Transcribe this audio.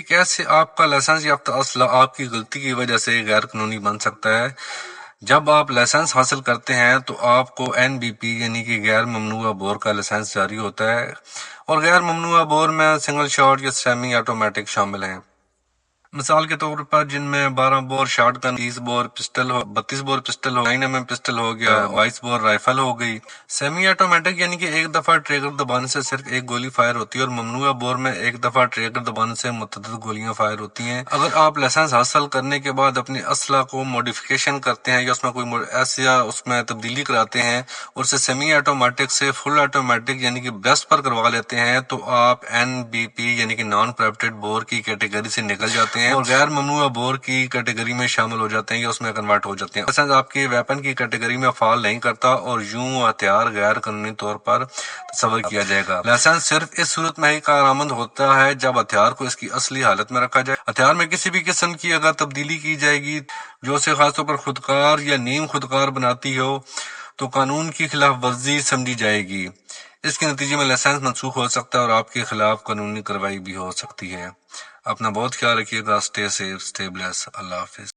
کیسے آپ کا لائسنس یافتہ اسلحہ آپ کی غلطی کی وجہ سے غیر قانونی بن سکتا ہے؟ جب آپ لائسنس حاصل کرتے ہیں تو آپ کو NBP یعنی کہ غیر ممنوعہ بور کا لائسنس جاری ہوتا ہے، اور غیر ممنوعہ بور میں سنگل شاٹ یا سیمی آٹومیٹک شامل ہیں۔ مثال کے طور پر جن میں 12 بور شاٹ گن، 30 بور پسٹل ہو، 32 بور پسٹل ہو، 9mm پسٹل ہو گیا، 22 بور رائفل ہو گئی۔ سیمی آٹومیٹک یعنی کہ ایک دفعہ ٹریگر دبانے سے صرف ایک گولی فائر ہوتی ہے، اور ممنوعہ بور میں ایک دفعہ ٹریگر دبانے سے متعدد گولیاں فائر ہوتی ہیں۔ اگر آپ لائسنس حاصل کرنے کے بعد اپنے اسلحہ کو موڈیفیکیشن کرتے ہیں یا اس میں کوئی ایسا اس میں تبدیلی کراتے ہیں اور اسے سیمی آٹومیٹک سے فل آٹومیٹک یعنی کہ بیسٹ پر کروا لیتے ہیں، تو آپ NBP یعنی کہ نان پروہیبٹڈ بور کی کیٹیگری سے نکل جاتے ہیں اور غیر ممنوعہ بور کی کیٹیگری میں شامل ہو جاتے ہیں یا اس میں کنورٹ ہو جاتے ہیں۔ لائسنس آپ کے ویپن کی کیٹیگری میں فال نہیں کرتا اور یوں ہتھیار غیر قانونی طور پر تصور کیا جائے گا۔ لائسنس صرف اس صورت میں ہی کارآمد ہوتا ہے جب ہتھیار کو اس کی اصلی حالت میں رکھا جائے۔ ہتھیار میں کسی بھی قسم کی اگر تبدیلی کی جائے گی جو اسے خاص طور پر خودکار یا نیم خودکار بناتی ہو تو قانون کی خلاف ورزی سمجھی جائے گی۔ اس کے نتیجے میں لائسنس منسوخ ہو سکتا ہے اور آپ کے خلاف قانونی کارروائی بھی ہو سکتی ہے۔ اپنا بہت خیال رکھیے گا۔ Stay safe, stay blessed. اللہ حافظ۔